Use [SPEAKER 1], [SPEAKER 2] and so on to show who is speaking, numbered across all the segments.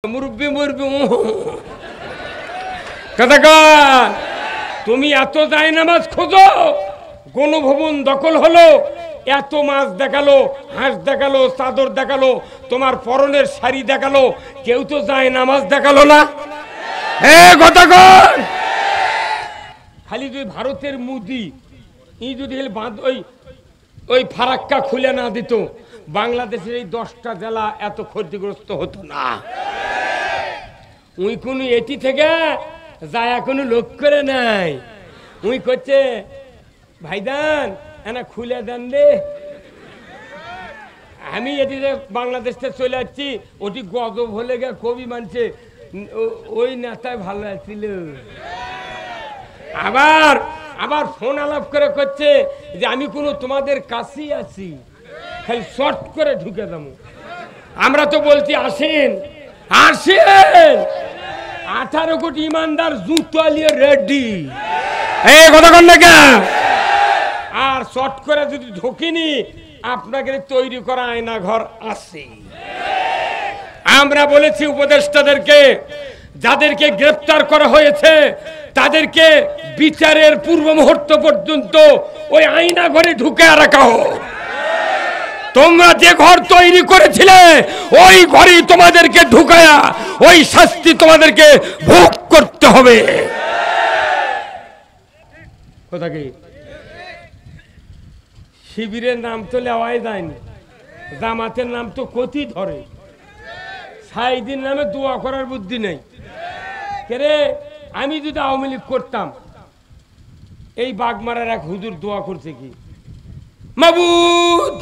[SPEAKER 1] মুরব্বি মুরব্বি কথাকার তুমি এত যায় নামাজ খোঁজো, গণভবন দখল হলো, এত মাছ দেখালো, হাঁস দেখালো, চাদর দেখালো, তোমার পরনের শাড়ি দেখালো, কেউ তো যায় নামাজ দেখালো না। কথাকার খালি যদি ভারতের মুদি ই যদি ওই ফারাক্কা খুলে না দিত, বাংলাদেশের এই 10টা জেলা এত ক্ষতিগ্রস্ত হতো না। উই কোন এটি থেকে যায় কোনো লোক করে নাই, উই করছে ভাইদান এনা খুলে দেন রে। আমি এটি বাংলাদেশ থেকে চলে যাচ্ছি, ওটি গজব হলে গে কবি মানছে ওই নেতায় ভালো আছিল। আবার আবার ফোন আলাপ করে করছে যে আমি কোনো তোমাদের কাছেই আছি, খালি শর্ট করে ঢুকে দেবো। আমরা তো বলছি আসেন আসেন, 18 কোটি ইমানদার জুতো নিয়ে রেডি, এই কথা কন না কে? আর শর্ট করে যদি ঢুকিনি, আপনাকে তৈরি করা আয়না ঘর আছে। আমরা বলেছি উপদেষ্টাদেরকে, যাদেরকে গ্রেফতার করা হয়েছে তাদেরকে বিচারের পূর্ব মুহূর্ত পর্যন্ত ওই আয়না ঘরে ঢুকে রাখা হোক। তোমরা যে ঘর তৈরি করেছিলে ওই ঘরেই তোমাদেরকে ঢুকায়া ওই শাস্তি তোমাদেরকে ভোগ করতে হবে। কথা কি? শিবিরের নাম তো নেওয়াই যায়নি, জামাতের নাম তো কতি ধরে, সাইদিন নামে দোয়া করার বুদ্ধি নেই। কে আমি যদি আওয়ামী লীগ করতাম, এই বাগমারার এক হুজুর দোয়া করছে কি, মাবুদ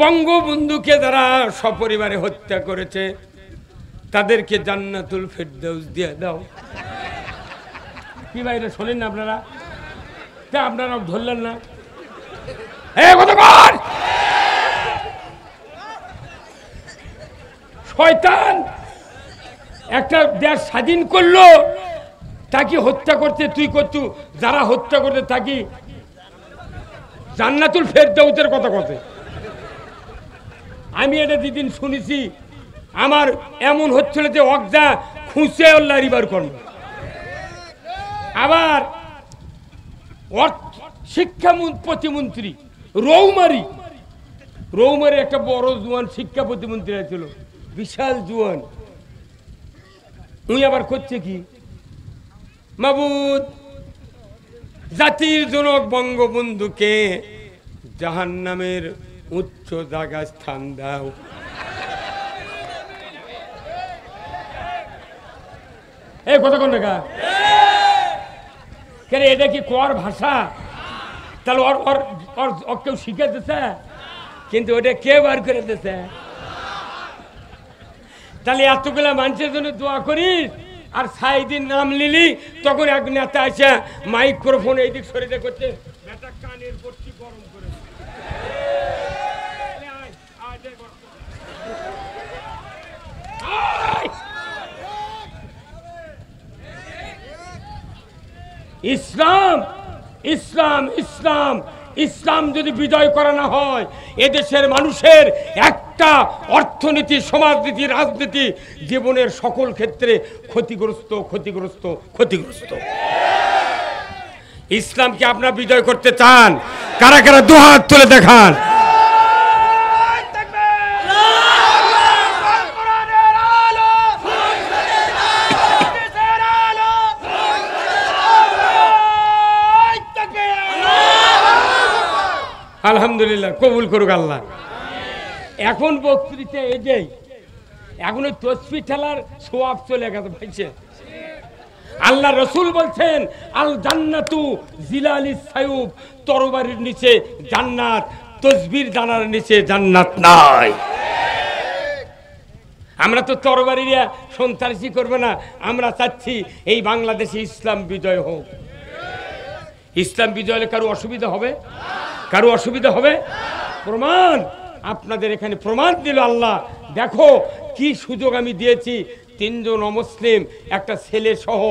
[SPEAKER 1] বঙ্গবন্ধুকে যারা সপরিবারে হত্যা করেছে তাদেরকে জান্নাতুল ফেরদাউস দিয়ে দাও। কি ভাইরা শোনেন না আপনারা? আপনারা ধরলেন না? শয়তান একটা দেশ স্বাধীন করলো, তাকে হত্যা করতে তুই করতু, যারা হত্যা করতে তাকে জান্নাতুল ফেরদাউসের কথা কথা। আমি এটা যেদিন শুনেছি আমার এমন হচ্ছিল যে অগজা খুঁজে আল্লাহর কর্ম। আবার শিক্ষা প্রতিমন্ত্রী রৌমারি একটা বড় জুয়ান শিক্ষা প্রতিমন্ত্রী ছিল, বিশাল জুয়ান। উনি আবার করছে কি, মাবুদ জাতির জনক বঙ্গবন্ধুকে জাহান্নামের উচ্চ জায়গায় স্থান দাও। এই কথা কোন দেখা কেন? এটা কি কোয়ার ভাষা? তাহলে ওর কেউ শিখে দিছে, কিন্তু ওটা কে বার করে দিছে? তাহলে এতগুলা মানুষের জন্য দোয়া করিস, আর সাইদিন নাম লিলি, তখন এক নেতা আসে মাইক্রোফোন এইদিক সরিয়ে করছে, কানের পট্টি গরম করে। ইসলাম ইসলাম ইসলাম ইসলাম যদি বিজয় করা না হয়, এদেশের মানুষের একটা অর্থনীতি, সমাজনীতি, রাজনীতি, জীবনের সকল ক্ষেত্রে ক্ষতিগ্রস্ত ক্ষতিগ্রস্ত ক্ষতিগ্রস্ত। ইসলামকে আপনারা বিজয় করতে চান? কারা কারা দুহাত তুলে দেখান। আলহামদুলিল্লাহ, কবুল করুক আল্লাহ। এখন বক্তৃতা এই যে এখন ওই তসবি ঠেলার সোয়াব চলে গেছে ভাইছে। আল্লাহ রসুল বলছেন আল জান্নাতু জিলালিস সায়ুব, তরবারির নিচে জান্নাত, তসবির দানার নিচে জান্নাত নাই। আমরা তো তরবারিরা সন্ত্রাসী করবে না, আমরা চাচ্ছি এই বাংলাদেশে ইসলাম বিজয় হোক। ইসলাম বিজয় হলে কারো অসুবিধা হবে? কারো অসুবিধা হবে? প্রমাণ আপনাদের এখানে প্রমাণ দিল আল্লাহ। দেখো কি সুযোগ আমি দিয়েছি, 3 জন অমুসলিম, একটা ছেলে সহ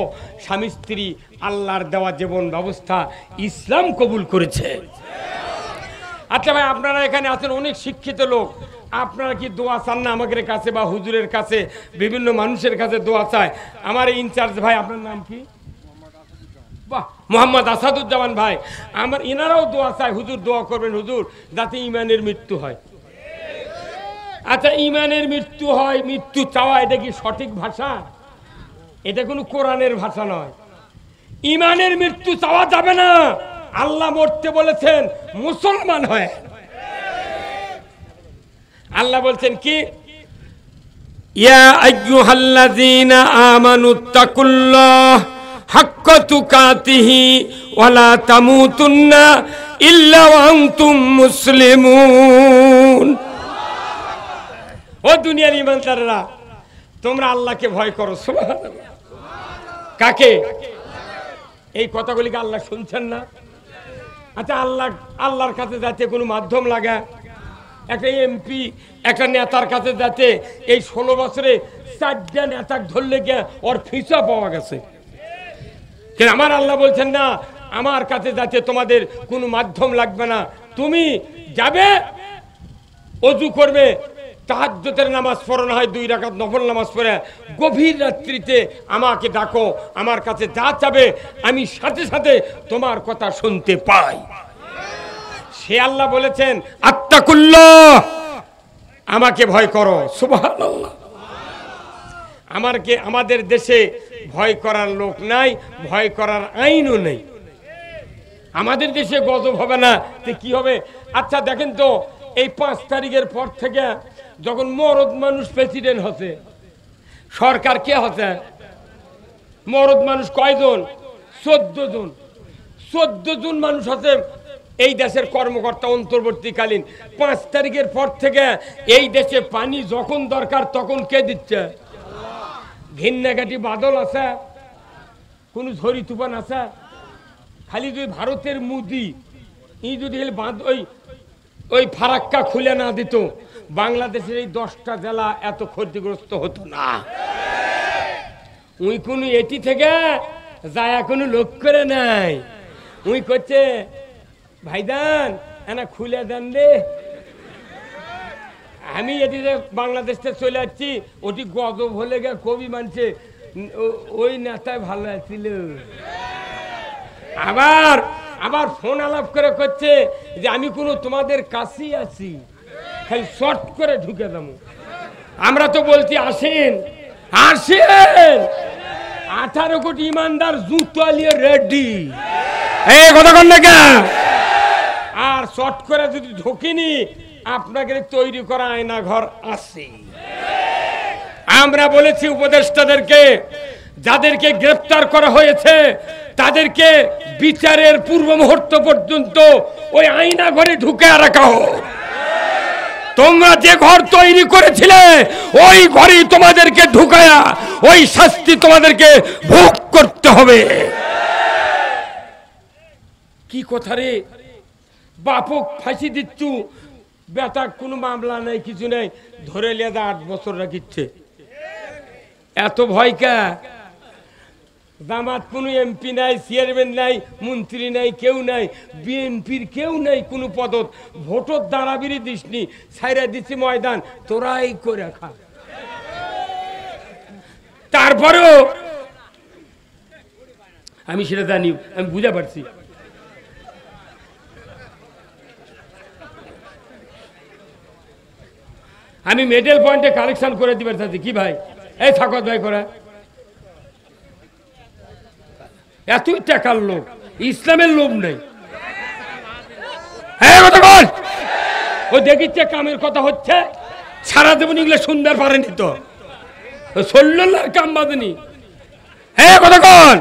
[SPEAKER 1] স্বামী স্ত্রী, আল্লাহর দেওয়া জীবন ব্যবস্থা ইসলাম কবুল করেছে। আচ্ছা ভাই, আপনারা এখানে আছেন অনেক শিক্ষিত লোক, আপনারা কি দোয়া চান না আমাদের কাছে বা হুজুরের কাছে বিভিন্ন মানুষের কাছে দোয়া চায়? আমার ইনচার্জ ভাই, আপনার নাম কি? বাহ, মোহাম্মদ আসাদুজ্জামান ভাই, আমার ইনারাও দোয়া চায়, হুজুর দোয়া করবেন হুজুর যাতে ইমানের মৃত্যু হয়। আচ্ছা, ইমানের মৃত্যু হয়, মৃত্যু চাওয়া এটা কি সঠিক ভাষা? এটা কোনো কোরআনের ভাষা নয়। ইমানের মৃত্যু চাওয়া যাবে না। আল্লাহ মরতে বলেছেন মুসলমান হয়। আল্লাহ বলছেন কি, ইয়া আইয়ুহাল্লাযীনা আমানুত্তাকুল্লাহ হাক্কা তুকাতিহি ওয়া লা তামুতুন্না ইল্লা ওয়া আনতুম মুসলিমুন। ও দুনিয়ার ঈমানদাররা, তোমরা আল্লাহকে ভয় করো। সুবহানাল্লাহ। কাকে? এই কথাগুলিকে আল্লাহ শুনছেন না? আচ্ছা, আল্লাহর কাছে যাতে কোনো মাধ্যম লাগা, একটা এমপি একটা নেতার কাছে যাতে এই 16 বছরে 4টা নেতা ধরলে গিয়ে ওর ফিসা পাওয়া গেছে। কিন্তু আমার আল্লাহ বলছেন না, আমার কাছে যাতে তোমাদের কোনো মাধ্যম লাগবে না, তুমি যাবে ওযু করবে, তাহাজ্জুদের নামাজ পড়ো, না হয় 2 রাকাত নফল নামাজ পড়ে গভীর রাত্রিতে আমাকে ডাকো, আমার কাছে যা চাবে আমি সাথে সাথে তোমার কথা শুনতে পাই। সে আল্লাহ বলেছেন আত্তাকুল্লাহ, আমাকে ভয় করো। সুবহানাল্লাহ। আমাদের দেশে ভয় করার লোক নাই, ভয় করার আইনও নেই। আমাদের দেশে গজব হবে না তো কি হবে? আচ্ছা দেখেন তো, এই 5 তারিখের পর থেকে যখন মরদ মানুষ প্রেসিডেন্ট হচ্ছে, সরকার কে হচ্ছে? মরদ মানুষ কয়জন? 14 জন। 14 জন মানুষ হচ্ছে এই দেশের কর্মকর্তা অন্তর্বর্তীকালীন। 5 তারিখের পর থেকে এই দেশে পানি যখন দরকার তখন কে দিচ্ছে? ঘিন্নাঘাটি বাদল আছে? কোন ঝড়ি তুফান আছে? খালি যদি ভারতের মোদি যদি ওই ফারাক্কা খুলে না দিত, বাংলাদেশের এই 10টা জেলা এত ক্ষতিগ্রস্ত হতো না। উই কোন এটি থেকে যায় কোনো লোক করে নাই, উই করছে ভাইদান এনা খুলে দেন রে। আমি এদিকে বাংলাদেশ থেকে চলে যাচ্ছি, ওটি গজব হলে গে কবি মানছে ওই নেতায় ভালো আছিল। আবার ফোন আলাপ করে করছে যে আমি কোনো তোমাদের কাছেই আছি, খালি শর্ট করে ঢুকে দেবো। আমরা তো বলছি আসেন আসেন, 18 কোটি ইমানদার জুতো আলিয়ে রেডি। এই কথা কন না কে? আর শর্ট করে যদি ঢুকিনি, আপনাকে তৈরি করা আয়না ঘর আছে। আমরা বলেছি উপদেষ্টাদেরকে, যাদেরকে গ্রেফতার করা হয়েছে তাদেরকে বিচারের পূর্ব মুহূর্ত পর্যন্ত ওই আয়না ঘরে ঢুকে রাখা হোক। তোমরা যে ঘর তৈরি করেছিলে ওই ঘরেই তোমাদেরকে ঢুকায়া ওই শাস্তি তোমাদেরকে ভোগ করতে হবে। কি কথা রে? বাপক ফাঁসি দিচ্ছু, বেটা কোনো মামলা নেই, কিছু নেই, ধরে লিয়ে 8 বছর রাখিচ্ছে। এত ভয় কা? জামাত কোনো এমপি নাই, চেয়ারম্যান নাই, মন্ত্রী নাই, কেউ নাই, বিএনপির কেউ নাই কোনো পদত। ভোটর দাঁড়াবিরি দিসনি, ছাইরা দিচ্ছি ময়দান, তোরাই করে খা। তারপরেও আমি সেটা জানি, আমি বুঝা পারছি। আমি মেডেল পয়েন্টে কালেকশন করে দিবার চাচ্ছি। কি ভাই? এই থাকত ভাই করে এতই টাকার লোক, ইসলামের লোভ নেই। হ্যাঁ কথা বল। ও দেখিচ্ছে কামের কথা হচ্ছে, সারা দেবন এগুলো সুন্দর পারেনি তো, সল্লার কাম বাঁধেনি। হ্যাঁ কথা বল।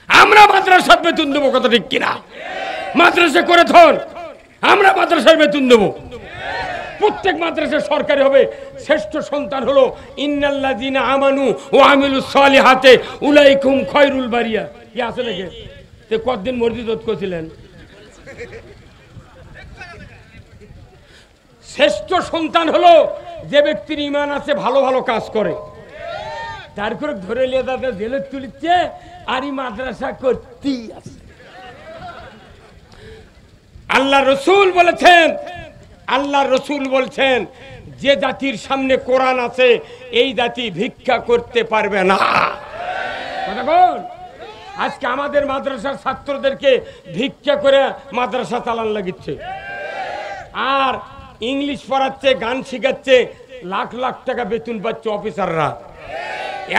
[SPEAKER 1] আমরা মাদ্রাসার বেতন দেবো, কথা ঠিক কিনা? মাদ্রাসা করে থন, আমরা মাদ্রাসার বেতন দেবো। প্রত্যেক মাদ্রাসা সরকারি হবে। শ্রেষ্ঠ সন্তান হলো ইন্নাল্লাযীনা আমানু ওয়া আমিলুস সালিহাতি উলাইকুম খায়রুল বারিয়া। কি আছে নাকি? তে কতদিন মসজিদত করেছিলেন? শ্রেষ্ঠ সন্তান হলো যে ব্যক্তির ঈমান আছে, ভালো ভালো কাজ করে। তারপরে ধরে লিয়ে দাদা জেলে তুলিচ্ছে আর এই মাদ্রাসা করতেই আছে। আল্লাহ রসুল বলেছেন, আল্লাহ রসুল বলছেন যে জাতির সামনে কোরআন আছে এই জাতি ভিক্ষা করতে পারবে না। কথা বল। আজকে আমাদের মাদ্রাসার ছাত্রদেরকে ভিক্ষা করে মাদ্রাসা চালান লাগিচ্ছে, আর ইংলিশ পড়াচ্ছে, গান শিখাচ্ছে, লাখ লাখ টাকা বেতন পাচ্ছে অফিসাররা।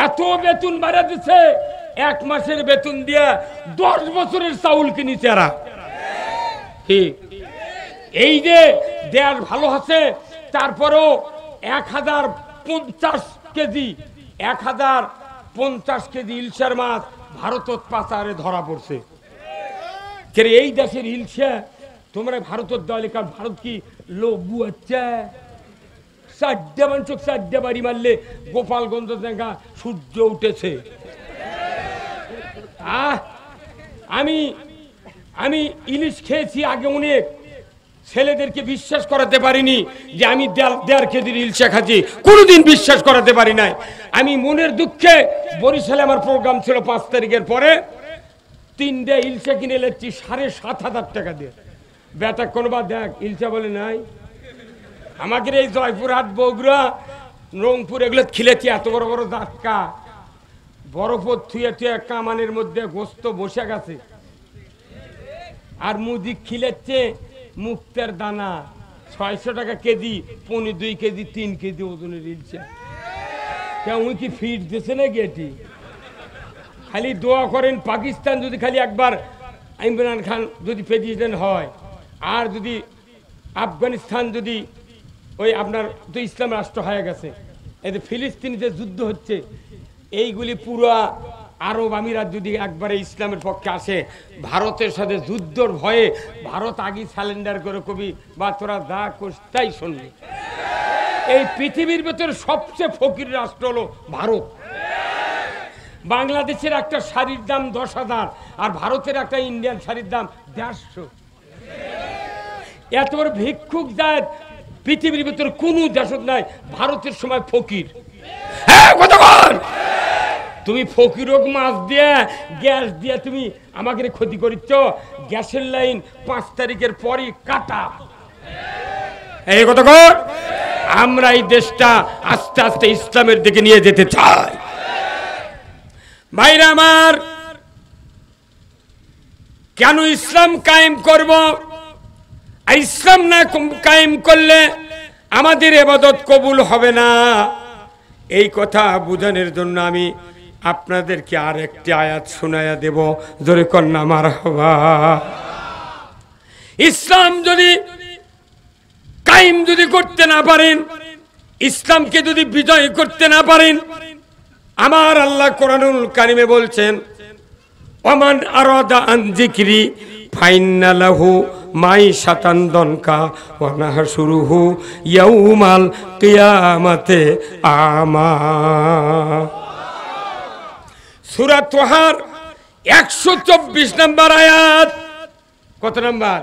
[SPEAKER 1] এত বেতন বাড়া দিচ্ছে, 1 মাসের বেতন দিয়ে 10 বছরের চাউল কিনেছে এরা। এই যে দেশ ভালো আছে, তারপরেও 1050 কেজি 1050 কেজি ইলশার মাছ ভারতত পাচারে ধরা পড়ছে। এই দেশের ইলশা তোমরা ভারতত দেওয়ালে, কারণ ভারত কি লঘু হচ্ছে? 4 মানুষ 4 বাড়ি মারলে গোপালগঞ্জ জায়গা সূর্য উঠেছে। আমি আমি ইলিশ খেয়েছি আগে অনেক, ছেলেদেরকে বিশ্বাস করাতে পারিনি যে আমি 1.5 কেজির ইলশা খাচ্ছি, কোনোদিন বিশ্বাস করাতে পারি নাই। আমি মনের দুঃখে বরিশালে আমার প্রোগ্রাম ছিল 5 তারিখের পরে, 3টে ইলশা কিনে নিচ্ছি 7,500 টাকা দিয়ে। বেটা কোনবা দেখ ইলশা বলে নাই। আমাকে এই জয়পুরহাট, বগুড়া, রংপুর এগুলো খিলেছি, এত বড় বড় জাটকা বরফ থুয়ে থুয়ে কামানের মধ্যে গোস্ত বসে গেছে, আর মুদি খিলেচ্ছে মুক্তের দানা 600 টাকা কেজি, 2.5 কেজি 3 কেজি ওজনের ইলশা। কেমন কি ফিট দিছে না গেটি? খালি দোয়া করেন পাকিস্তান যদি খালি একবার ইমরান খান যদি প্রেসিডেন্ট হয়, আর যদি আফগানিস্তান যদি ওই আপনার তো ইসলাম রাষ্ট্র হয়ে গেছে, এই যে ফিলিস্তিনিতে যুদ্ধ হচ্ছে, এইগুলি পুরা আরব আমিরাত যদি একবারে ইসলামের পক্ষে আসে, ভারতের সাথে যুদ্ধর ভয়ে ভারত আগে স্যালেন্ডার করে কবি বা তোরা যা করস তাই শুনবি। এই পৃথিবীর ভেতরে সবচেয়ে ফকির রাষ্ট্র হলো ভারত। বাংলাদেশের একটা শাড়ির দাম 10,000, আর ভারতের একটা ইন্ডিয়ান শাড়ির দাম 150। এত বড় ভিক্ষুক জাত পৃথিবীর ভিতরে কোন দেশ নাই, ভারতের সময় ফকির। তুমি ফকির হোক মাছ দিয়ে গ্যাস দিয়ে তুমি আমাকে ক্ষতি করিচ্ছ। গ্যাসের লাইন 5 তারিখের পরই কাটা। এই কথা কর, আমরা এই দেশটা আস্তে আস্তে ইসলামের দিকে নিয়ে যেতে চাই। ভাইরা আমার, কেন ইসলাম কায়েম করব? ইসলাম না কায়েম করলে আমাদের ইবাদত কবুল হবে না। এই কথা বোঝানোর জন্য আমি আপনাদেরকে আর একটি আয়াত শোনায়া দেব, জোরে কন্যা মারহাবা। ইসলাম যদি কায়েম যদি করতে না পারেন, ইসলামকে যদি বিজয় করতে না পারেন, আমার আল্লাহ কোরআনুল কারিমে বলছেন, ওমান আরাদা আন যিকরি ফাইন্না লাহু মাইশাতান দনকা ওয়া নাহশুরুহু ইয়াউমাল কিয়ামাতে আমা। সূরা তাহার 124 নম্বর আয়াত। কত নম্বর?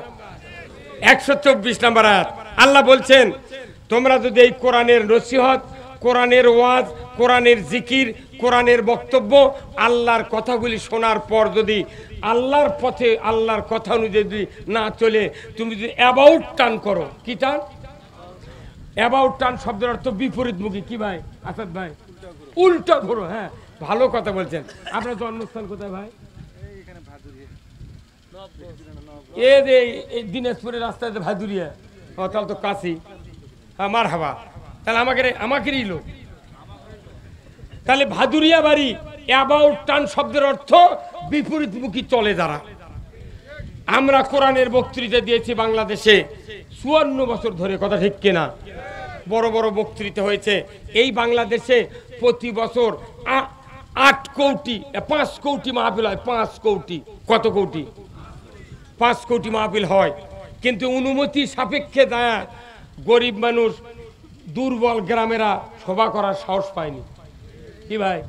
[SPEAKER 1] 124 নম্বর আয়াত। আল্লাহ বলছেন, তোমরা যদি এই কোরআনের নসিহত, কোরআনের ওয়াজ, কোরআনের জিকির, কোরআনের বক্তব্য, আল্লাহর কথাগুলি শোনার পর যদি আল্লাহর পথে আল্লাহর কথা অনুযায়ী যদি না চলে, তুমি যদি অ্যাবাউট টার্ন করো। কি টার্ন? অ্যাবাউট টার্ন শব্দের অর্থ বিপরীতমুখী। কি ভাই আসাদ ভাই? উল্টা ঘোরো। হ্যাঁ, ভালো কথা বলছেন। আপনার জন্মস্থান কোথায় ভাই? এই দিনাজপুরের রাস্তায় ভাদুরিয়া। ও তাহলে তো কাছি। হ্যাঁ, মার হাবা। তাহলে আমাকেরই লোক। তাহলে ভাদুরিয়া বাড়ি। অ্যাবাউট টার্ন শব্দের অর্থ বিপরীতমুখী চলে যারা। আমরা কোরআনের বক্তৃতা দিয়েছি বাংলাদেশে 54 বছর ধরে, কথা ঠিক কিনা? বড় বড় বক্তৃতা হয়েছে এই বাংলাদেশে। প্রতি বছর 8 কোটি 5 কোটি মাহফিল হয়। 5 কোটি। কত কোটি? 5 কোটি মাহফিল হয়, কিন্তু অনুমতি সাপেক্ষে দেয়া গরিব মানুষ, দুর্বল গ্রামেরা সভা করার সাহস পায়নি। কি ভাই?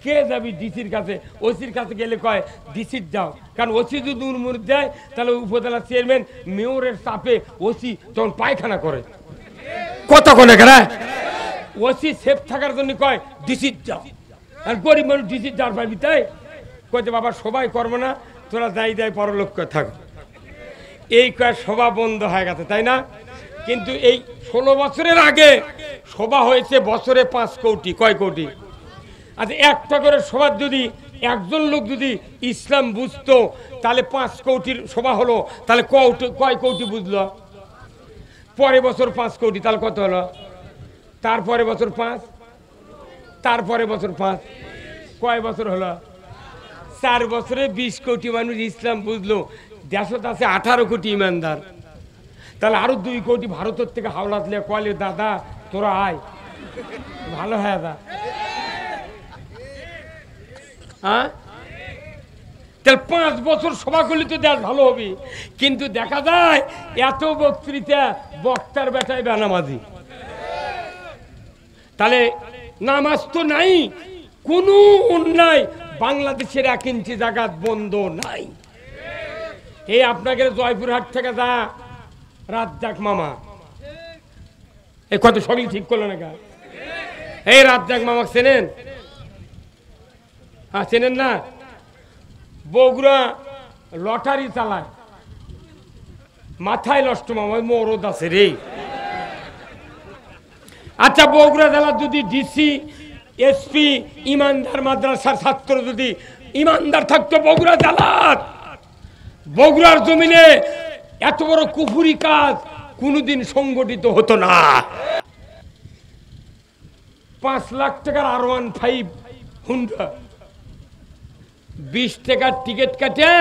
[SPEAKER 1] কে যাবি ডিসির কাছে? ওসির কাছে গেলে কয় ডিসির যাও, কারণ ওসি যদি অনুমতি দেয় তাহলে উপজেলা চেয়ারম্যান মেয়রের চাপে ওসি তখন পায়খানা করে। কত কোনে গেলে ওসি সেফ থাকার জন্য কয় ডিসির যাও, আর গরিব মানুষ ডিসির যাওয়ার পাবি। তাই কয়েছে বাবা সবাই করবো না, তোরা যাই যাই পরলোক থাক। এই কয় সভা বন্ধ হয়ে গেছে, তাই না? কিন্তু এই 16 বছরের আগে সভা হয়েছে বছরে 5 কোটি। কয় কোটি? আচ্ছা, একটা করে সভা যদি একজন লোক যদি ইসলাম বুঝতো, তাহলে 5 কোটির সভা হলো, তাহলে কয় কোটি বুঝলো? পরের বছর 5 কোটি, তাহলে কত হলো? তারপরে বছর 5, তারপরে বছর 5, কয় বছর হলো? 4 বছরে 20 কোটি মানুষ ইসলাম বুঝলো। দেশত আছে 18 কোটি ইমানদার, তাহলে আরো 2 কোটি ভারতের থেকে হাওলাত লিয়ে কলে, দাদা তোরা আয়, ভালো হয় দা। হ্যাঁ, তাহলে 5 বছর সভা করলে তো দেশ ভালো হবে। কিন্তু দেখা যায় এত বক্তৃতা, বক্তার বেটায় বেনামাজি। তাহলে নামাজ তো নাই, কোনো অন্যায় বাংলাদেশের 1 ইঞ্চি জায়গা বন্ধ নাই। এই আপনাকে জয়পুরহাট থেকে যা রাজ্জাক মামা, এই কত সবই ঠিক করলো না? এই রাজ্জাক মামা চেনেন? হ্যাঁ, চেনেন না? বগুড়া লটারি চালায়, মাথায় নষ্ট মামা, মরদ আছে রে। আচ্ছা, বগুড়া জেলার যদি ডিসি, এসপি ইমানদার, মাদ্রাসার ছাত্র যদি ইমানদার থাকতো বগুড়া জেলার, বগুড়ার জমিনে এত বড় কুফুরি কাজ কোনোদিন সংগঠিত হতো না। 5 লাখ টাকার R15 হুন্ডা, 20 টাকার টিকিট কাটে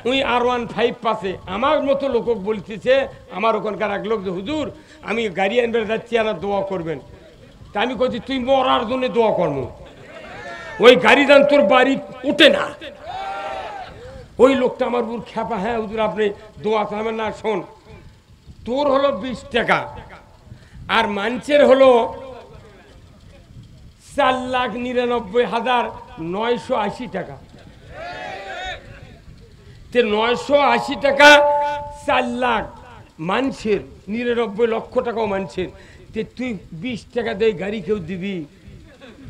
[SPEAKER 1] ওই R15 পাশে। আমার মতো লোক বলতেছে, আমার ওখানকার এক লোক যে, হুজুর আমি গাড়ি আনবে যাচ্ছি, আমার দোয়া করবেন। তা আমি বলছি, তুই মরার জন্য দোয়া করবো, ওই গাড়ি যান তোর বাড়ি উঠে না। ওই লোকটা আমার বুর খেপা, হ্যাঁ হুজুর আপনি দোয়া চাবেন না। শোন, তোর হলো 20 টাকা, আর মানুষের হলো 4,99,980 টাকা। 980 টাকা 4 লাখ মানুষের, 99 লক্ষ টাকাও মানুষের। তুই 20 টাকা দিয়ে গাড়ি কেউ দিবি?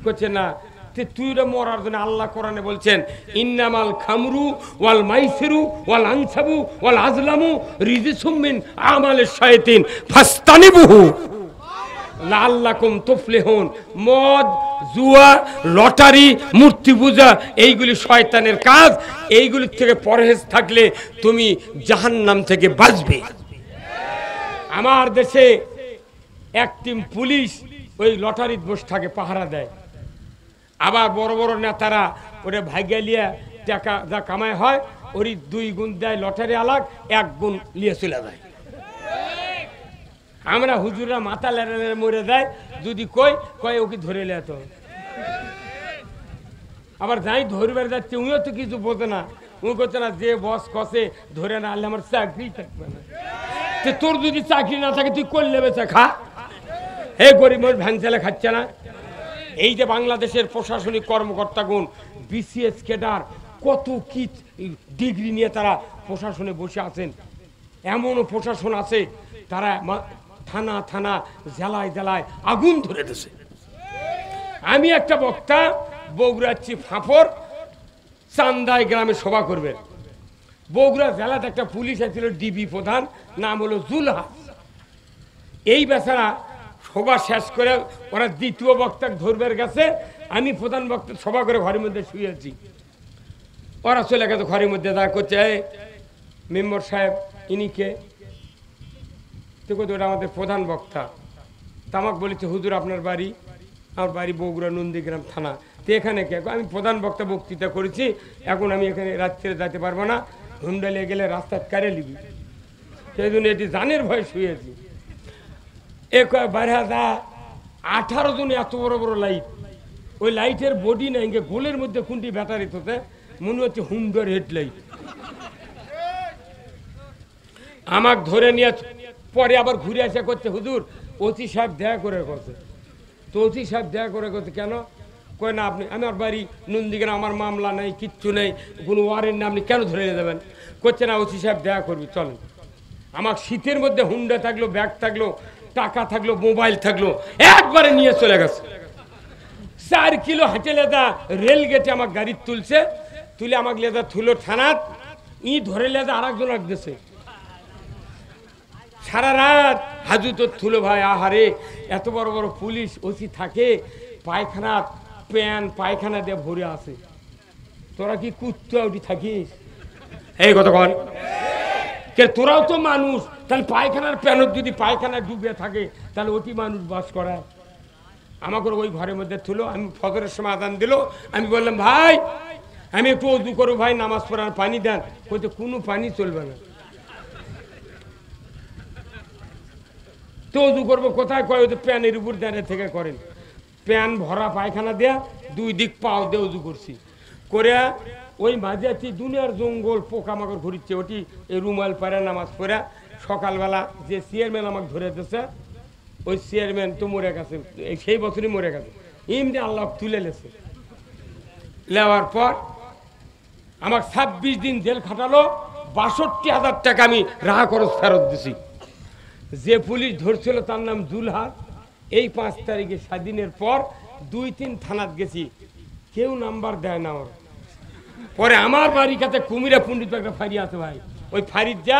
[SPEAKER 1] করছে না। তুই মরার জন্য আল্লাহ কোরআনে বলছেন, ইন্নামাল খামরু ওয়াল মাইসিরু ওয়াল আনসাবু ওয়াল আজলামু রিজিসুম মিন আমালিশ শায়াতিন ফাস্তানিবুহু লাআল্লাকুম তুফলিহুন। মদ, জুয়া, লটারি, মূর্তি পূজা, এইগুলি শয়তানের কাজ। এইগুলির থেকে পরহেজ থাকলে তুমি জাহান্নাম থেকে বাঁচবে। আমার দেশে এক টিম পুলিশ ওই লটারির বসে থাকে, পাহারা দেয়। আবার বড় বড় নেতারা ওরে ভাগ্যা লিয়া টাকা যা কামাই হয় ওরই 2 গুণ দেয় লটারি আলাগ, 1 গুণ লিয়ে চলে যায়। আমরা হুজুররা মাথা লেড়ে লেড়ে মরে যায়, যদি কয় ওকে ধরে লিয়া। তো আবার যাই ধরবার যাচ্ছে, উনিও তো কিছু বোঝে না। উনি করছে না, যে বস কষে ধরে না আনলে আমার চাকরি থাকবে না। তোর যদি চাকরি না থাকে তুই করলে বেচা খা। হে গরিব মানুষ ভ্যান চালে খাচ্ছে না। এই যে বাংলাদেশের প্রশাসনিক কর্মকর্তাগণ, বিসিএস ক্যাডার, কত কি ডিগ্রি নিয়ে তারা প্রশাসনে বসে আছেন। এমনও প্রশাসন আছে তারা থানা থানা, জেলায় জেলায় আগুন ধরে দিয়েছে। আমি একটা বক্তা বগুড়ার ফাঁপড় চান্দাই গ্রামে সভা করবেন। বগুড়া জেলাতে একটা পুলিশ ছিল, ডিবি প্রধান, নাম হলো জুলহা। এই বেচারা সভা শেষ করে ওরা দ্বিতীয় বক্তা ধরবার গেছে। আমি প্রধান বক্তা সভা করে ঘরের মধ্যে শুয়েছি, ওরা চলে গেছে ঘরের মধ্যে। দেখা করছে, মেম্বার সাহেব ইনি কে? তো ওটা আমাদের প্রধান বক্তা। তামাক বলেছে, হুজুর আপনার বাড়ি? আমার বাড়ি বগুড়া নন্দীগ্রাম থানা। তো এখানে কে? আমি প্রধান বক্তা বক্তৃতা করেছি, এখন আমি এখানে রাত্রে যেতে পারবো না, হুন্ডালে গেলে রাস্তায় কারে লিবি, সেই জন্য এটি জানের ভয়ে শুয়েছি। বাইরে 18 জন, এত বড় বড় লাইট। ওই লাইটের বডি নাই, গোলের মধ্যে কোনটি ব্যাটারি তোতে মনে হচ্ছে হুন্ডার হেডলাইট। আমাকে ধরে নিয়ে পরে আবার ঘুরে আসা করছে, হুজুর ওসি সাহেব দেখা করে করছে। তো ওসি সাহেব দেখা করে করছে কেন? কয় না আপনি, আমার বাড়ি নন্দীগ্রাম, আমার মামলা নেই, কিচ্ছু নেই, কোনো ওয়ারেন্ট নেই, আপনি কেন ধরে নিয়ে যাবেন? করছে না, ওসি সাহেব দেখা করবি, চলেন। আমার শীতের মধ্যে হুন্ডা থাকলো, ব্যাগ থাকলো, টাকা থাকলো, মোবাইল থাকলো, একবারে নিয়ে চলে গেছে। 4 কিলো হাঁটে লেদা রেল গেটে আমার গাড়ি তুলছে, তুলে আমাকে লেদা থুলো থানাত, ই ধরে লেদা আর একজন রাখতেছে। সারা রাত হাজুতর থুলো ভাই, আহারে এত বড় বড় পুলিশ ওসি থাকে, পায়খানা প্যান পায়খানা দিয়ে ভরে আসে, তোরা কি কুত্তা উঠি থাকিস? এই কথা কন, তোরাও তো মানুষ, তাহলে পায়খানার প্যানত যদি পায়খানা ডুবে থাকে তাহলে ওটি মানুষ বাস করায়। আমাকে ওই ঘরের মধ্যে তুলো, আমি ফজরের সময় আদান দিল, আমি বললাম ভাই আমি একটু অজু করো ভাই, নামাজ পড়ার পানি দেন, বলতে কোনো পানি চলবে না। তো অজু করবো কোথায়, কয় ওই তো প্যানের উপর দাঁড়িয়ে থেকে করেন, প্যান ভরা পায়খানা দেয়া, দুই দিক পাও দিয়ে উজু করছি করে ওই মাঝে আছি দুনিয়ার জঙ্গল পোকামাকড় ঘুরিচ্ছে, ওটি এই রুমাল পাড়া নামাজ পড়া। সকালবেলা যে চেয়ারম্যান আমাকে ধরে দিয়েছে, ওই চেয়ারম্যান তো মরে গেছে, সেই বছরই মরে গেছে, এমনি আল্লাহ তুলে লেছে। নেওয়ার পর আমার 26 দিন জেল খাটালো, 62,000 টাকা আমি রাহা খরচ ফেরত দিছি। যে পুলিশ ধরছিল তার নাম জুলহাস। এই 5 তারিখে স্বাধীনের পর 2-3 থানাত গেছি, কেউ নাম্বার দেয় না ওর। পরে আমার বাড়ির কাছে কুমিরা পণ্ডিত একটা ফাঁড়ি আছে ভাই, ওই ফাঁড়ির যা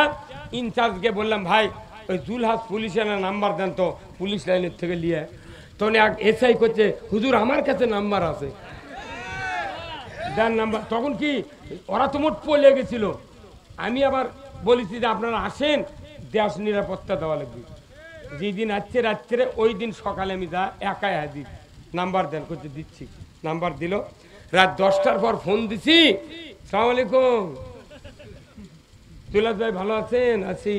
[SPEAKER 1] ইনচার্জকে বললাম ভাই ওই জুলহাস পুলিশের নাম্বার দেন তো, পুলিশ লাইনের থেকে নিয়ে। তখন এক এসআই করছে হুজুর আমার কাছে নাম্বার আছে, দেন নাম্বার। তখন কি ওরা তো মোট পলে গেছিল, আমি আবার বলেছি যে আপনারা আসেন, দেশ নিরাপত্তা দেওয়া লাগবে। যেদিন আসছে রাত্রে ওই দিন সকালে আমি যা একাই হাজির, নাম্বার দেন করতে দিচ্ছি, নাম্বার দিল। রাত 10টার পর ফোন দিছি, সালাম আলাইকুম তুলাস ভাই ভালো আছেন? আছি,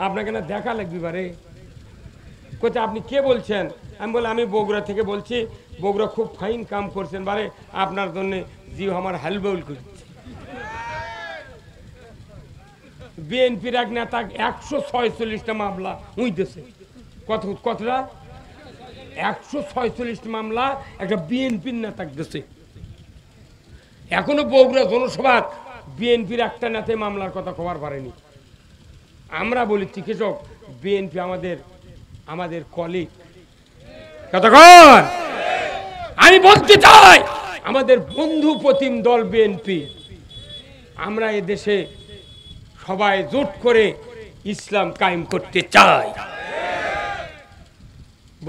[SPEAKER 1] আপনাকে না দেখা লাগবে বারে। কোথা আপনি কে বলছেন? আমি বলে আমি বগুড়া থেকে বলছি, বগুড়া খুব ফাইন কাম করছেন বারে, আপনার জন্য জিও আমার হালবাউল করছে। বিএনপির এক নেতা 146টা মামলা উইতেছে, কতটা 146 মামলা একটা বিএনপির নেতা দিচ্ছে। এখনো বগুড়া জনসভা বিএনপির একটা নেতা মামলার কথা খবর পারেনি। আমরা বলি চিকিৎসক, বিএনপি আমাদের কলিগ। কতক্ষণ আমি বলতে চাই আমাদের বন্ধু প্রতিম দল বিএনপি। আমরা এ দেশে সবাই জোট করে ইসলাম কায়েম করতে চাই।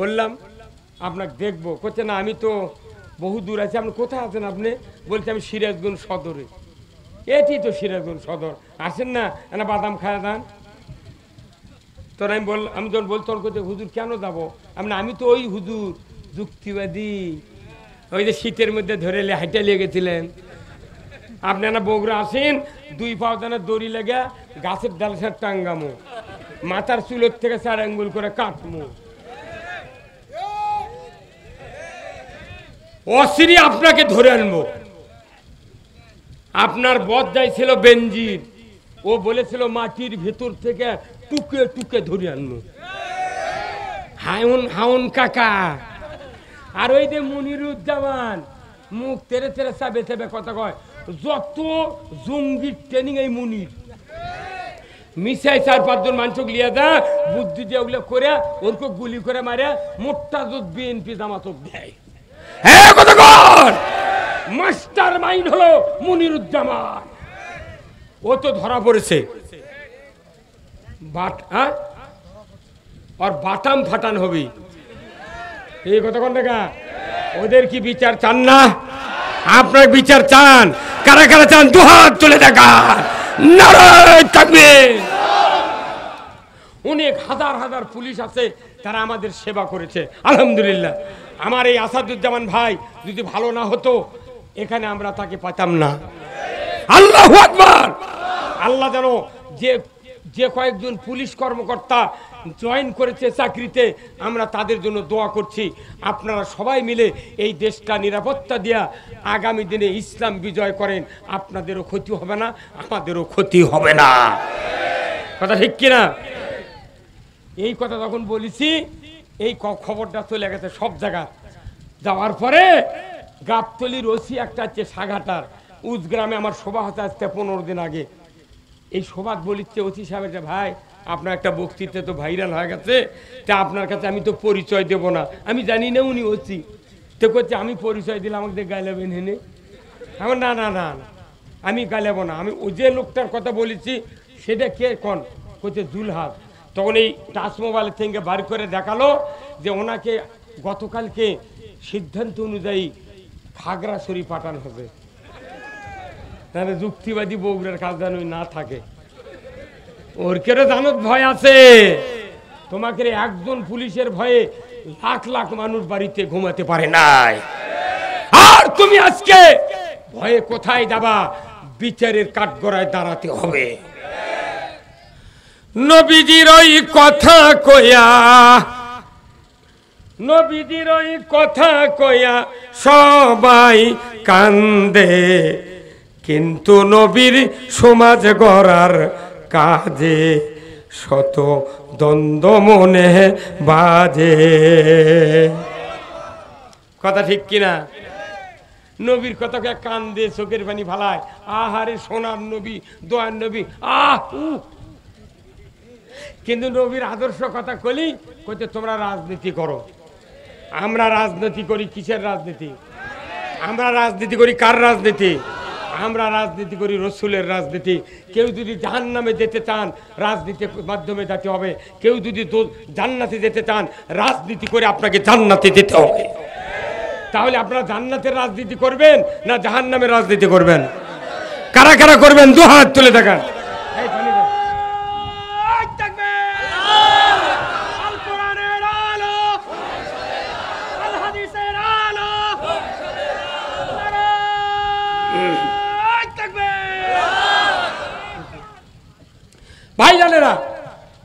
[SPEAKER 1] বললাম আপনাকে দেখবো, করছে না আমি তো বহু দূর আছি। আপনি কোথায় আছেন? আপনি বলছে আমি সিরাজগঞ্জ সদরে। এটি তো সিরাজগঞ্জ সদর, আসেন না না বাদাম খায় যান। তোর আমি যখন বলতো করতে হুজুর কেন যাবো, আমি তো ওই হুজুর যুক্তিবাদী, ওই যে শীতের মধ্যে ধরে হাইটা লেগেছিলেন। আপনারা বগুড়া আসেন, 2 পাও দানা দড়ি লেগে গাছের ডাল সার টাঙ্গামো, মাথার চুলোর থেকে 4 আঙ্গুল করে কাটমো, অসিরি আপনাকে ধরে আনবো। আপনার বদ্দাই ছিল বেনজির, ও বলেছিল মাটির ভেতর থেকে টুকে টুকে ধরে আনবো। হাউন কাকা আর ওই যে মনিরুজ্জামান মুখ তেরে তেরে চাবে চাবে কথা কয়, যত জঙ্গির ট্রেনিং এই মুনির মিশাই 4-5 জন মানুষক লিয়া দা বুদ্ধি দিয়ে ওগুলো করে ওরকে গুলি করে মারে মোট্টা যত বিএনপি জামাতক দেয়। হ্যাঁ কথা কর, মাস্টার মাইন্ড হলো মনিরুজ্জামান, ও তো ধরা পড়েছে। আর বাটাম ফাটান হবে এই কথা কোন দেখা। ওদের কি বিচার চান না? আপনার বিচার চান? কারা কারা চান দুহাত তুলে দেখা। নারায়ে তাকবীর। অনেক হাজার হাজার পুলিশ আছে, তারা আমাদের সেবা করেছে আলহামদুলিল্লাহ। আমার এই আসাদুজ্জামান ভাই যদি ভালো না হতো এখানে আমরা তাকে পাতাম না। আল্লাহু আকবার। আল্লাহ জানো যে কয়েকজন পুলিশ কর্মকর্তা জয়েন করেছে চাকরিতে, আমরা তাদের জন্য দোয়া করছি। আপনারা সবাই মিলে এই দেশটা নিরাপত্তা দিয়া আগামী দিনে ইসলাম বিজয় করেন, আপনাদেরও ক্ষতি হবে না, আমাদেরও ক্ষতি হবে না। কথা ঠিক কিনা? এই কথা যখন বলেছি এই খবরটা চলে গেছে সব জায়গা। যাওয়ার পরে গাবতলির ওসি একটা আছে সাঘাটার উজগ্রামে, আমার সভা হতে আসতে 15 দিন আগে। এই সভাত বলিচ্ছে ওসি সাহেবের, ভাই আপনার একটা বক্তৃতা তো ভাইরাল হয়ে গেছে, তা আপনার কাছে আমি তো পরিচয় দেব না, আমি জানি না উনি ওসি। তো করছে আমি পরিচয় দিলে আমাকে গাইলাবেন হেনে। আমার না না না আমি গাইলাবো না, আমি ওই যে লোকটার কথা বলেছি সেটা কে কন কইতে জুলহাস। তখন এই টাচ মোবাইল থেকে বার করে দেখালো যে ওনাকে গতকালকে সিদ্ধান্ত অনুযায়ী খাগড়াছড়ি পাঠানো হবে, তাহলে যুক্তিবাদী বগুড়ার কাজ যেন না থাকে। ওর কেন জানত ভয় আছে, তোমাকে একজন পুলিশের ভয়ে লাখ লাখ মানুষ বাড়িতে ঘুমাতে পারে নাই। আর তুমি আজকে ভয়ে কোথায় যাবা? বিচারের কাঠগড়ায় দাঁড়াতে হবে। নবীজির ওই কথা কয়া, নবীজির ওই কথা কয়া সবাই কান্দে, কিন্তু নবীর সমাজ গড়ার কাজে শত দ্বন্দ্ব মনে বাজে। কথা ঠিক কিনা? নবীর কথাকে কান দিয়ে চোখের পানি ফালায়, আহারে সোনার নবী, দোয়ার নবী, কিন্তু নবীর আদর্শ কথা কলি কইতে তোমরা রাজনীতি করো। আমরা রাজনীতি করি কিসের রাজনীতি? আমরা রাজনীতি করি কার রাজনীতি? আমরা রাজনীতি করি রসুলের রাজনীতি। কেউ যদি জাহান্নামে যেতে চান রাজনীতির মাধ্যমে যেতে হবে, কেউ যদি জান্নাতে যেতে চান রাজনীতি করে আপনাকে জান্নাতে যেতে হবে। তাহলে আপনারা জান্নাতের রাজনীতি করবেন না জাহান্নামের রাজনীতি করবেন? কারা কারা করবেন? দু হাত তুলে দেখান। ভাইজানেরা,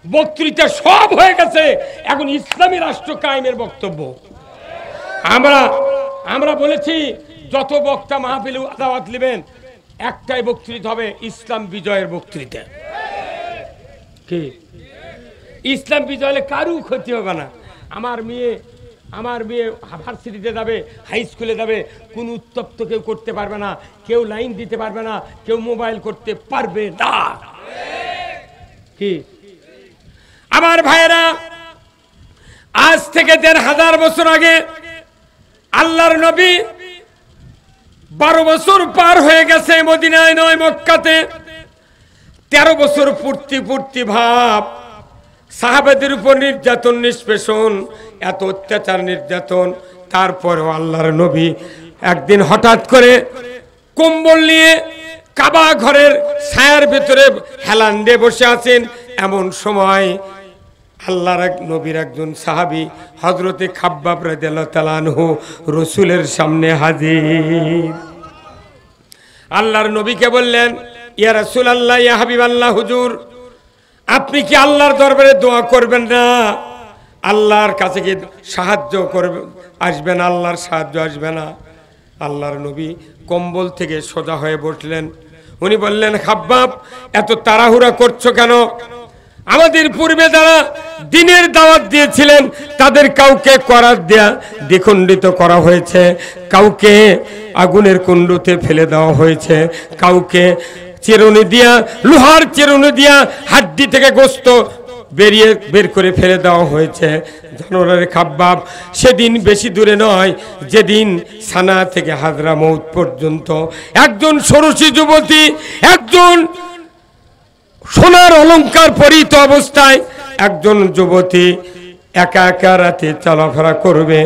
[SPEAKER 1] বক্তৃতা সব হয়ে গেছে, এখন ইসলামী রাষ্ট্র কায়েমের বক্তব্য। আমরা বলেছি যত বক্তা মাহফিলে দাওয়াত নেবেন একটাই বক্তৃতা হবে, ইসলাম বিজয়ের বক্তৃতা। কি ইসলাম বিজয় হলে কারু ক্ষতি হবে না। আমার মেয়ে ভার্সিটিতে যাবে, হাই স্কুলে যাবে, কোনো উত্তপ্ত কেউ করতে পারবে না, কেউ লাইন দিতে পারবে না, কেউ মোবাইল করতে পারবে না। কি আমার ভাইয়েরা, আজ থেকে ১,৫০০ বছর আগে আল্লাহর নবী ১২ বছর পার হয়ে গেছে মদিনায় নয় মক্কাতে। ১৩ বছর পূর্তি ভাব সাহাবাদের উপর নির্যাতন নিষ্পেষণ, এত অত্যাচার নির্যাতন। তারপরেও আল্লাহর নবী একদিন হঠাৎ করে কম্বল নিয়ে কাবা ঘরের ছায়ার ভেতরে হেলান দিয়ে বসে আছেন। এমন সময় আল্লাহর নবীর একজন সাহাবী হযরতে খাব্বাব রাদিয়াল্লাহু তাআলা আনহু রাসূলের সামনে হাজির। আল্লাহর নবীকে বললেন, ইয়া রাসূলুল্লাহ, ইয়া হাবিবাল্লাহ, হুজুর আপনি কি আল্লাহর দরবারে দোয়া করবেন না? আল্লাহর কাছে কি সাহায্য করবে আসবে না? আল্লাহর সাহায্য আসবে না? আল্লাহর নবী কম্বল থেকে সোজা হয়ে বসলেন। উনি বললেন, খাব্বাব এত তাড়াহুড়া করছো কেন? আমাদের পূর্বে যারা দ্বীনের দাওয়াত দিয়েছিলেন তাদের কাউকে করাত দেয়া দ্বিখণ্ডিত করা হয়েছে, কাউকে আগুনের কুণ্ডুতে ফেলে দেওয়া হয়েছে, কাউকে চিরুনি দিয়া, লোহার চিরুনি দিয়া হাড্ডি থেকে গোশত বের করে ফেলে দেওয়া হয়েছে। জানোয়ারের খাব্বাব, সেদিন বেশি দূরে নয়, যেদিন সানা থেকে হাজরামউত পর্যন্ত একজন ষোড়শী যুবতী, একজন সোনার অলংকার পরিহিত অবস্থায় একজন যুবতী একা একা রাতে চলাফেরা করবে।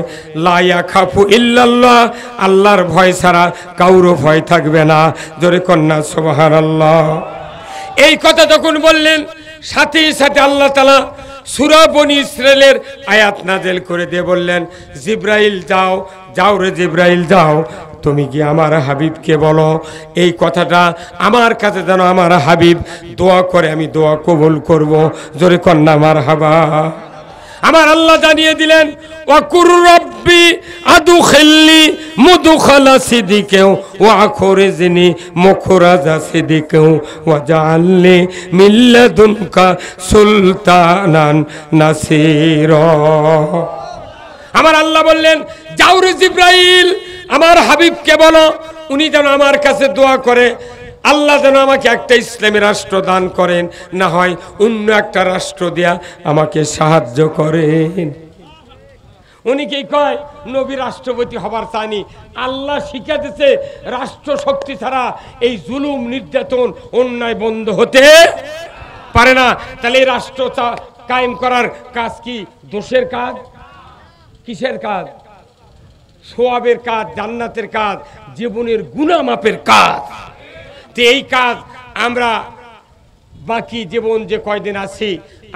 [SPEAKER 1] লা ইয়াখাফু ইল্লাল্লাহ, আল্লাহর ভয় ছাড়া কারো ভয় থাকবে না। জোরে কন্যা সুবহানাল্লাহ। এই কথা যখন বললেন, সাথে সাথে আল্লাহ তাআলা সূরা বনী ইসরাইলের আয়াত নাযিল করে দিয়ে বললেন, জিবরাইল যাও, যাও রে জিবরাইল যাও, তুমি কি আমার হাবিবকে বলো এই কথাটা আমার কাছে যেন আমার হাবিব দোয়া করে, আমি দোয়া কবুল করব। জোরে কন্যা মারহাবা। আমার আল্লাহ জানিয়ে দিলেন, ওয়াকুর রব্বি আদখিলনি মুদখালা সিদিকিন ওয়া আখরিজনি মুখরাজা সিদিকিন ওয়াজআলনি মিন লাদুনকা সুলতানান নাসীরা। আমার আল্লাহ বললেন, যাও রে জিবরাইল, আমার হাবিবকে বলো উনি যেন আমার কাছে দোয়া করে, আল্লাহ যেন আমাকে একটা ইসলামী রাষ্ট্র দান করেন, না হয় অন্য একটা রাষ্ট্র দিয়া আমাকে সাহায্য করেন। উনি কি কয় নবী রাষ্ট্রপতি হবার চায়নি, আল্লাহ শিখা দিয়েছে রাষ্ট্র শক্তি ছাড়া এই জুলুম নির্যাতন অন্যায় বন্ধ হতে। পারে না। তাহলে এই রাষ্ট্র কায়েম করার কাজ কি দোষের কাজ? কিসের কাজ? সোয়াবের কাজ, জান্নাতের কাজ, জীবনের গুনাহ মাপের কাজ। তো এই কাজ আমরা বাকি জীবন যে কয়দিন আছি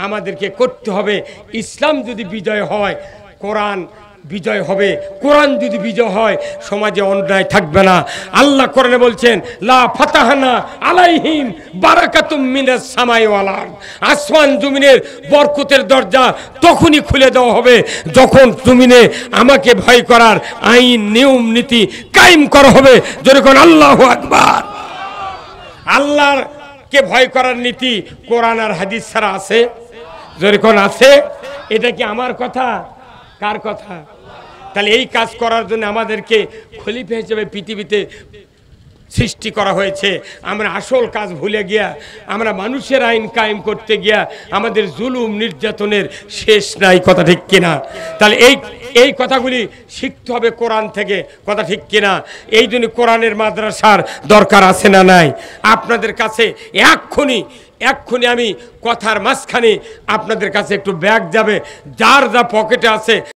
[SPEAKER 1] আমাদেরকে করতে হবে। ইসলাম যদি বিজয় হয়, কোরআন বিজয় হবে। কোরআন যদি বিজয় হয়, সমাজে অন্যায় থাকবে না। আল্লাহ কোরআনে বলছেন, লা ফাতাহনা আলাইহিম বারাকাতুম মিনাস সামাই ওয়াল আরদ। আসমান জমিনের বরকতের দরজা তখনই খুলে দেওয়া হবে যখন জমিনে আমাকে ভয় করার আইন নিয়ম নীতি কায়েম করা হবে। যেরকম আল্লাহু আকবার। আল্লাহর কে ভয় করার নীতি কোরআন আর হাদিস ছাড়া আছে? যেরকম আছে। এটা কি আমার কথা? কার কথা? তাহলে এই কাজ করার জন্য আমাদেরকে খলিফা হিসেবে পৃথিবীতে সৃষ্টি করা হয়েছে। আমরা আসল কাজ ভুলে গিয়া আমরা মানুষের আইন কায়েম করতে গিয়া আমাদের জুলুম নির্যাতনের শেষ নাই। কথা ঠিক কিনা? তাহলে এই কথাগুলি শিখতে হবে কোরআন থেকে। কথা ঠিক কিনা? এই জন্য কোরআনের মাদ্রাসার দরকার আছে না নাই? আপনাদের কাছে এক্ষুনি আমি কথার মাঝখানে আপনাদের কাছে একটু ব্যাগ যাবে, যার যা পকেটে আছে